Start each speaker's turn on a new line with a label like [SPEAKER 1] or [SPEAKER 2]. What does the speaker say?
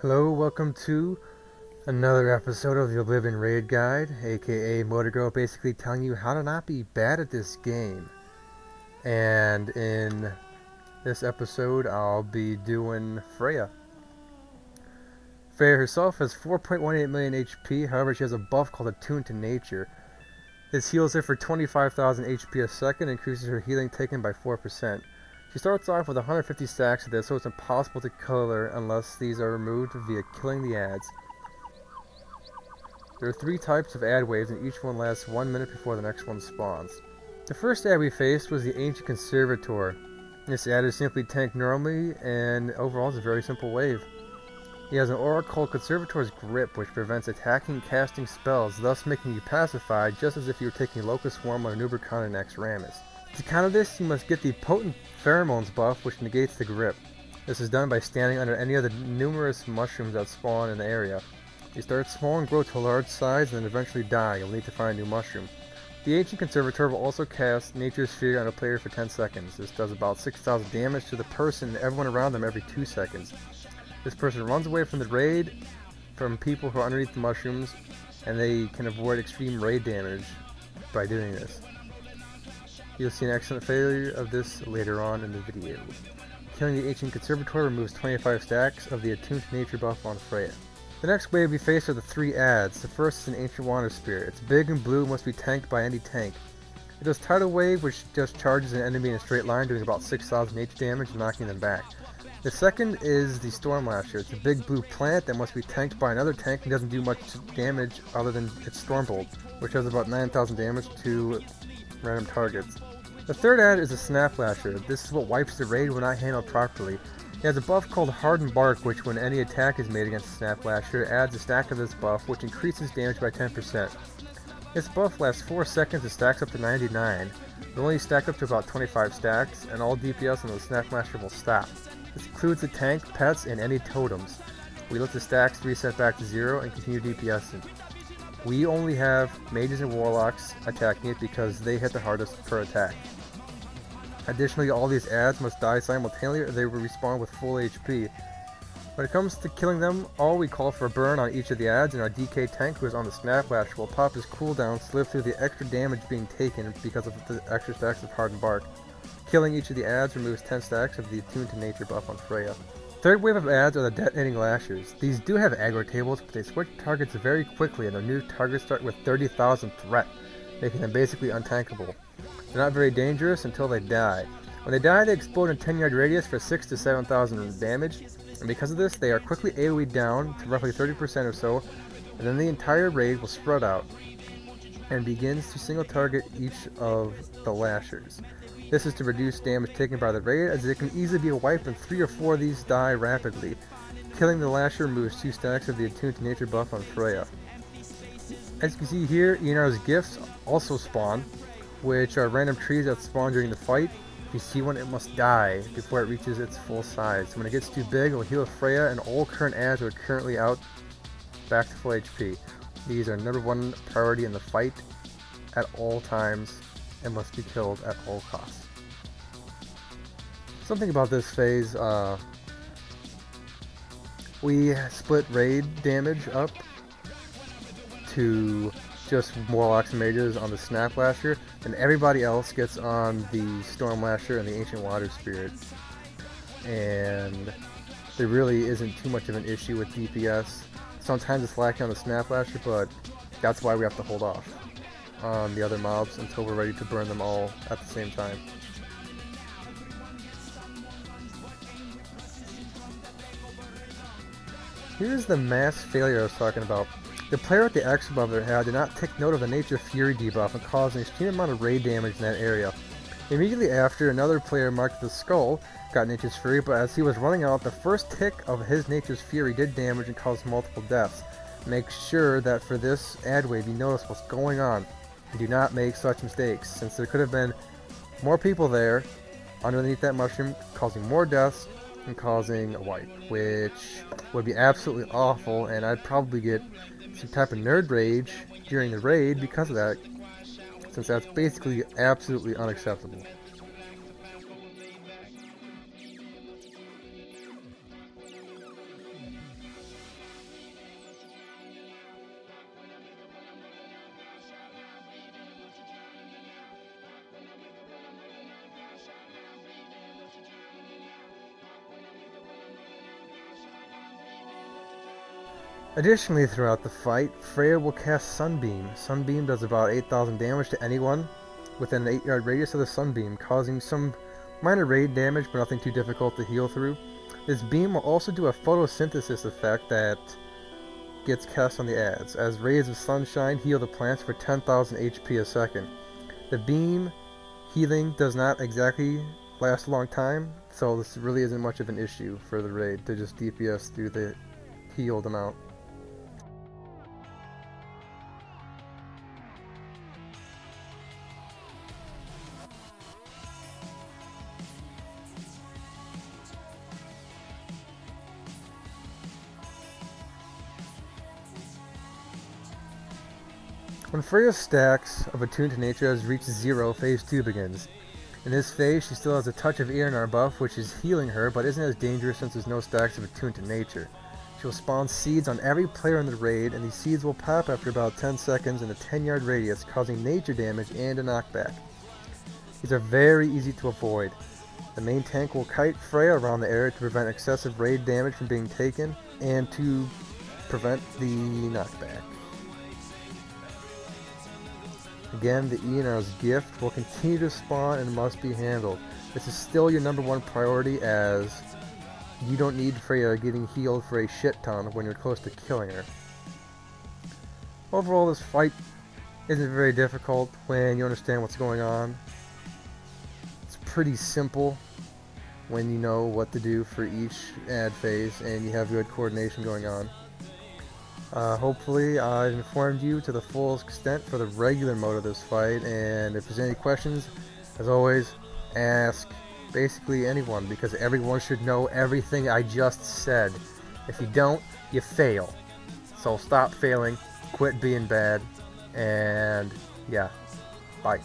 [SPEAKER 1] Hello, welcome to another episode of the Oblivion Raid Guide, aka Motorgirl, basically telling you how to not be bad at this game. And in this episode, I'll be doing Freya. Freya herself has 4.18 million HP, however she has a buff called Attuned to Nature. This heals her for 25,000 HP a second and increases her healing taken by 4%. She starts off with 150 stacks of this, so it's impossible to kill her unless these are removed via killing the ads. There are 3 types of ad waves, and each one lasts 1 minute before the next one spawns. The first ad we faced was the Ancient Conservator. This ad is simply tanked normally, and overall it's a very simple wave. He has an aura called Conservator's Grip, which prevents attacking and casting spells, thus making you pacified, just as if you were taking Locust Swarm on a Nubricon and X-Ramus. To counter this, you must get the Potent Pheromones buff, which negates the grip. This is done by standing under any of the numerous mushrooms that spawn in the area. They start small and grow to a large size and then eventually die. You'll need to find a new mushroom. The Ancient Conservator will also cast Nature's Sphere on a player for 10 seconds. This does about 6,000 damage to the person and everyone around them every 2 seconds. This person runs away from the raid, from people who are underneath the mushrooms, and they can avoid extreme raid damage by doing this. You'll see an excellent failure of this later on in the video. Killing the Ancient Conservator removes 25 stacks of the Attuned to Nature buff on Freya. The next wave we face are the 3 ads. The first is an Ancient Water Spirit. It's big and blue and must be tanked by any tank. It does Tidal Wave, which just charges an enemy in a straight line, doing about 6,000 H damage and knocking them back. The second is the Storm Lasher. It's a big blue plant that must be tanked by another tank and doesn't do much damage other than its Storm Bolt, which does about 9,000 damage to random targets. The third ad is a Snap Lasher. This is what wipes the raid when not handled properly. It has a buff called Hardened Bark, which when any attack is made against a Snap Lasher, adds a stack of this buff, which increases damage by 10%. This buff lasts 4 seconds and stacks up to 99. It will only stack up to about 25 stacks, and all DPS on the Snap Lasher will stop. This includes the tank, pets, and any totems. We let the stacks reset back to 0 and continue DPSing. We only have mages and warlocks attacking it because they hit the hardest per attack. Additionally, all these ads must die simultaneously or they will respawn with full HP. When it comes to killing them, all we call for a burn on each of the ads, and our DK tank who is on the Snap Lasher will pop his cooldown to live through the extra damage being taken because of the extra stacks of Hardened Bark. Killing each of the ads removes 10 stacks of the Attuned to Nature buff on Freya. Third wave of ads are the Detonating Lashers. These do have aggro tables, but they switch targets very quickly, and their new targets start with 30,000 threat, making them basically untankable. They're not very dangerous until they die. When they die, they explode in a 10-yard radius for 6,000 to 7,000 damage, and because of this, they are quickly AoE down to roughly 30% or so, and then the entire raid will spread out and begins to single target each of the Lashers. This is to reduce damage taken by the raid, as it can easily be wiped and 3 or 4 of these die rapidly. Killing the Lasher removes 2 stacks of the Attuned to Nature buff on Freya. As you can see here, Inar's Gifts also spawn, which are random trees that spawn during the fight. If you see one, it must die before it reaches its full size. When it gets too big, it will heal Freya, and all current ads are currently out back to full HP. These are number 1 priority in the fight at all times and must be killed at all costs. Something about this phase, we split raid damage up to just Warlocks and Mages on the Snap Lasher, and everybody else gets on the Storm Lasher and the Ancient Water Spirit. And there really isn't too much of an issue with DPS. Sometimes it's lacking on the Snap Lasher, but that's why we have to hold off on the other mobs until we're ready to burn them all at the same time. Here's the mass failure I was talking about. The player with the X above their head did not take note of the Nature Fury debuff and caused an extreme amount of raid damage in that area. Immediately after, another player marked the skull got Nature's Fury, but as he was running out, the first tick of his Nature's Fury did damage and caused multiple deaths. Make sure that for this ad wave you notice what's going on and do not make such mistakes, since there could have been more people there underneath that mushroom causing more deaths and causing a wipe, which would be absolutely awful, and I'd probably get some type of nerd rage during the raid because of that, since that's basically absolutely unacceptable. Additionally, throughout the fight, Freya will cast Sunbeam. Sunbeam does about 8,000 damage to anyone within an 8-yard radius of the Sunbeam, causing some minor raid damage, but nothing too difficult to heal through. This beam will also do a photosynthesis effect that gets cast on the ads, as rays of sunshine heal the plants for 10,000 HP a second. The beam healing does not exactly last a long time, so this really isn't much of an issue for the raid to just DPS through the healed amount. When Freya's stacks of Attuned to Nature has reached 0, Phase 2 begins. In this phase, she still has a touch of Earnar buff, which is healing her, but isn't as dangerous since there's no stacks of Attuned to Nature. She will spawn seeds on every player in the raid, and these seeds will pop after about 10 seconds in a 10-yard radius, causing nature damage and a knockback. These are very easy to avoid. The main tank will kite Freya around the area to prevent excessive raid damage from being taken, and to prevent the knockback. Again, the Earnar's gift will continue to spawn and must be handled. This is still your #1 priority, as you don't need Freya getting healed for a shit ton when you're close to killing her. Overall, this fight isn't very difficult when you understand what's going on. It's pretty simple when you know what to do for each ad phase and you have good coordination going on. Hopefully I've informed you to the full extent for the regular mode of this fight, and if there's any questions, as always, ask basically anyone, because everyone should know everything I just said. If you don't, you fail. So stop failing, quit being bad, and yeah, bye.